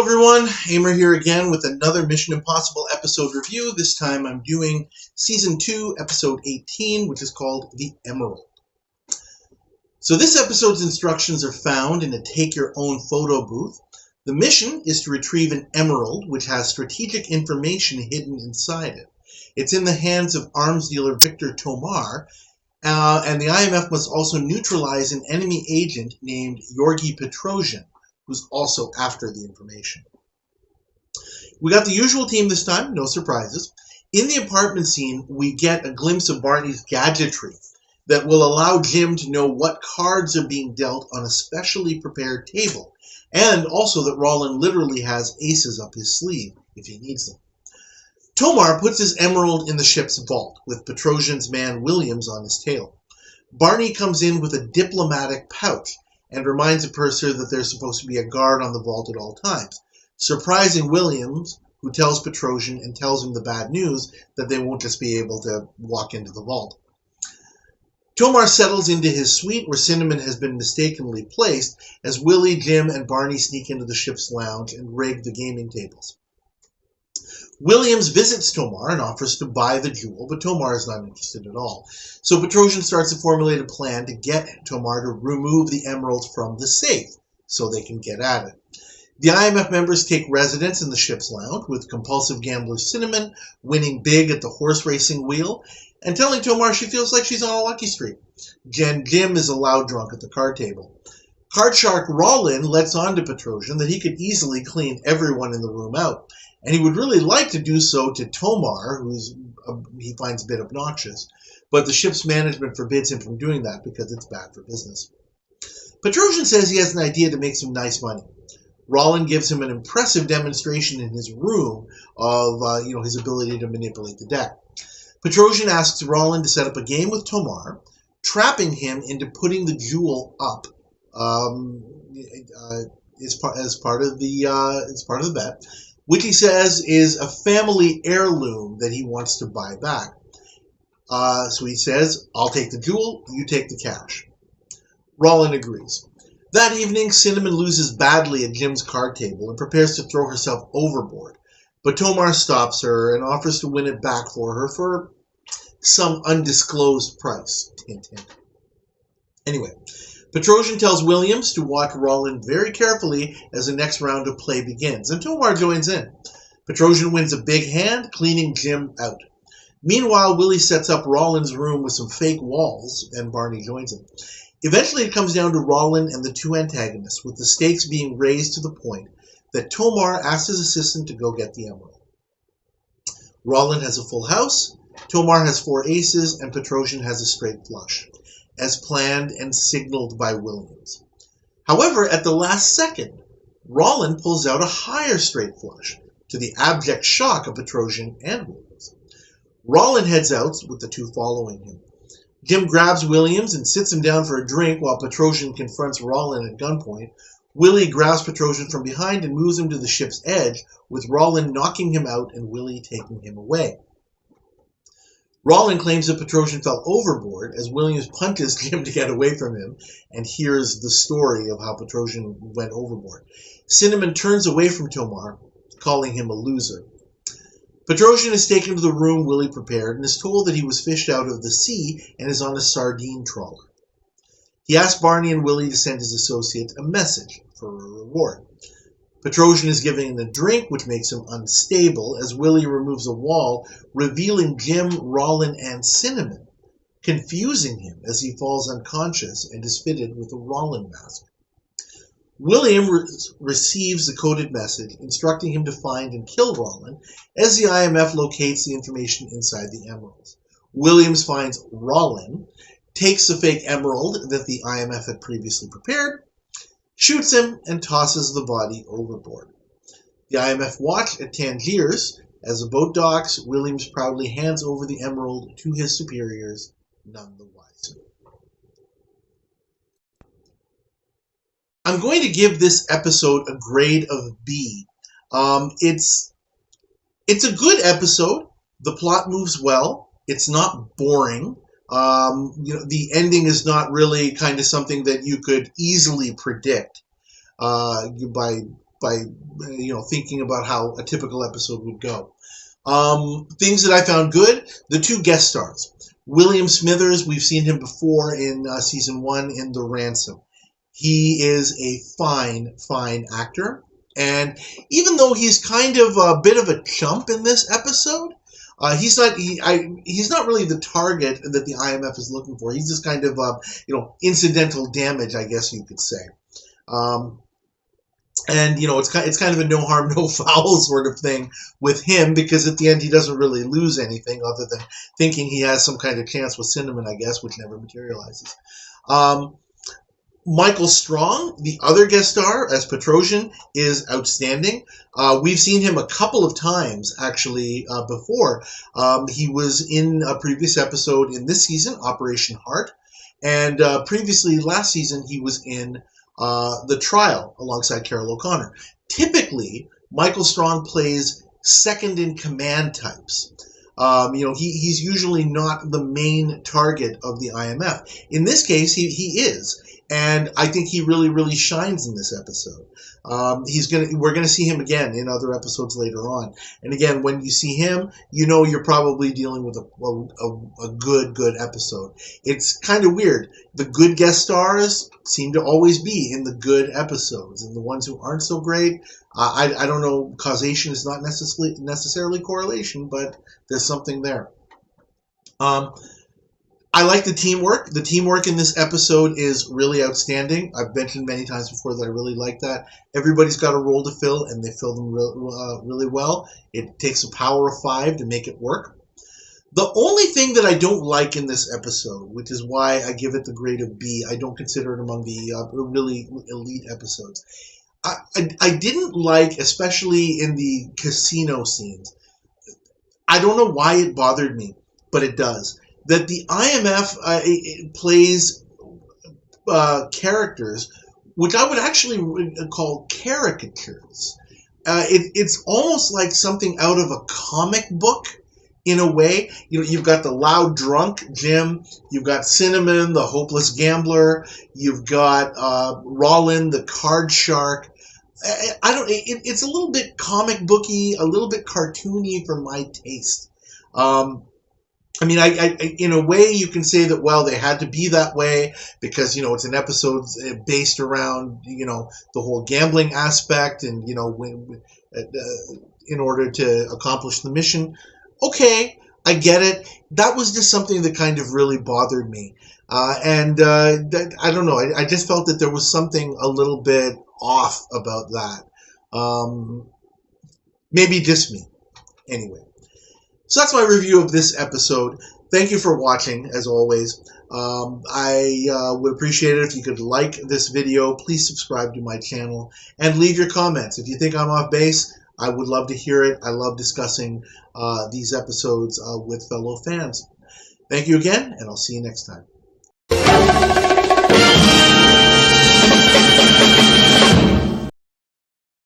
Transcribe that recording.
Hello everyone, Aimer here again with another Mission Impossible episode review. This time I'm doing Season 2, Episode 18, which is called The Emerald. So this episode's instructions are found in a take-your-own-photo booth. The mission is to retrieve an emerald, which has strategic information hidden inside it. It's in the hands of arms dealer Victor Tomar, and the IMF must also neutralize an enemy agent named Yorgi Petrosian, who's also after the information. We got the usual team this time, no surprises. In the apartment scene, we get a glimpse of Barney's gadgetry that will allow Jim to know what cards are being dealt on a specially prepared table, and also that Rollin literally has aces up his sleeve if he needs them. Tomar puts his emerald in the ship's vault, with Petrosian's man Williams on his tail. Barney comes in with a diplomatic pouch, and reminds the purser that there's supposed to be a guard on the vault at all times, surprising Williams, who tells Petrosian and tells him the bad news that they won't just be able to walk into the vault. Tomar settles into his suite where Cinnamon has been mistakenly placed as Willie, Jim, and Barney sneak into the ship's lounge and rig the gaming tables. Williams visits Tomar and offers to buy the jewel, but Tomar is not interested at all. So Petrosian starts to formulate a plan to get Tomar to remove the emerald from the safe so they can get at it. The IMF members take residence in the ship's lounge, with compulsive gambler Cinnamon winning big at the horse racing wheel and telling Tomar she feels like she's on a lucky streak. Jim is allowed drunk at the card table. Card shark Rollin lets on to Petrosian that he could easily clean everyone in the room out, and he would really like to do so to Tomar, who he finds a bit obnoxious, but the ship's management forbids him from doing that because it's bad for business. Petrosian says he has an idea to make some nice money. Rollin gives him an impressive demonstration in his room of his ability to manipulate the deck. Petrosian asks Rollin to set up a game with Tomar, trapping him into putting the jewel up as part of the bet, which he says is a family heirloom that he wants to buy back. So he says, "I'll take the jewel, you take the cash." Rollin agrees. That evening, Cinnamon loses badly at Jim's card table and prepares to throw herself overboard, but Tomar stops her and offers to win it back for her for some undisclosed price. Hint, hint. Anyway, Petrosian tells Williams to watch Rollin very carefully as the next round of play begins, and Tomar joins in. Petrosian wins a big hand, cleaning Jim out. Meanwhile, Willie sets up Rollin's room with some fake walls, and Barney joins him. Eventually, it comes down to Rollin and the two antagonists, with the stakes being raised to the point that Tomar asks his assistant to go get the emerald. Rollin has a full house, Tomar has 4 aces, and Petrosian has a straight flush, as planned and signaled by Williams. However, at the last second, Rollin pulls out a higher straight flush, to the abject shock of Petrosian and Williams. Rollin heads out, with the two following him. Jim grabs Williams and sits him down for a drink while Petrosian confronts Rollin at gunpoint. Willie grabs Petrosian from behind and moves him to the ship's edge, with Rollin knocking him out and Willie taking him away. Rollin claims that Petrosian fell overboard as Williams punches Jim to get away from him, and hears the story of how Petrosian went overboard. Cinnamon turns away from Tomar, calling him a loser. Petrosian is taken to the room Willie prepared and is told that he was fished out of the sea and is on a sardine trawler. He asks Barney and Willie to send his associate a message for a reward. Petrosian is given a drink, which makes him unstable, as Willie removes a wall, revealing Jim, Rollin, and Cinnamon, confusing him as he falls unconscious and is fitted with a Rollin mask. William receives the coded message, instructing him to find and kill Rollin, as the IMF locates the information inside the emeralds. Williams finds Rollin, takes the fake emerald that the IMF had previously prepared, shoots him, and tosses the body overboard. The IMF watch at Tangiers. As the boat docks, Williams proudly hands over the emerald to his superiors, none the wiser. I'm going to give this episode a grade of B. It's a good episode. The plot moves well. It's not boring. The ending is not really kind of something that you could easily predict by thinking about how a typical episode would go. Things that I found good: the 2 guest stars. William Smithers, we've seen him before in season 1 in The Ransom. He is a fine actor, and even though he's kind of a bit of a chump in this episode, he's not really the target that the IMF is looking for. He's just kind of incidental damage, I guess you could say. And it's kind of a no harm no foul sort of thing with him, because at the end he doesn't really lose anything other than thinking he has some kind of chance with Cinnamon, I guess, which never materializes. Michael Strong, the other guest star as Petrosian, is outstanding. We've seen him a couple of times, actually, before. He was in a previous episode in this season, Operation Heart, and previously last season he was in The Trial alongside Carol O'Connor. Typically, Michael Strong plays second-in-command types. He's usually not the main target of the IMF. In this case, he is. And I think he really, really shines in this episode. We're gonna see him again in other episodes later on. And again, when you see him, you're probably dealing with a good episode. It's kind of weird. The good guest stars seem to always be in the good episodes, and the ones who aren't so great, I don't know. Causation is not necessarily correlation, but there's something there. I like the teamwork. The teamwork in this episode is really outstanding. I've mentioned many times before that I really like that. Everybody's got a role to fill, and they fill them really well. It takes a power of 5 to make it work. The only thing that I don't like in this episode, which is why I give it the grade of B, I don't consider it among the really elite episodes. I didn't like, especially in the casino scenes, I don't know why it bothered me, but it does, that the IMF plays characters which I would actually call caricatures. It's almost like something out of a comic book in a way. You've got the loud drunk Jim, you've got Cinnamon, the hopeless gambler, you've got Rollin, the card shark. It's a little bit comic booky, a little bit cartoony for my taste. I in a way you can say that, well, they had to be that way because, it's an episode based around, the whole gambling aspect and, in order to accomplish the mission. Okay, I get it. That was just something that kind of really bothered me. I don't know. I just felt that there was something a little bit off about that. Maybe just me. Anyway. So that's my review of this episode. Thank you for watching, as always. I would appreciate it if you could like this video. Please subscribe to my channel and leave your comments. If you think I'm off base, I would love to hear it. I love discussing these episodes with fellow fans. Thank you again, and I'll see you next time.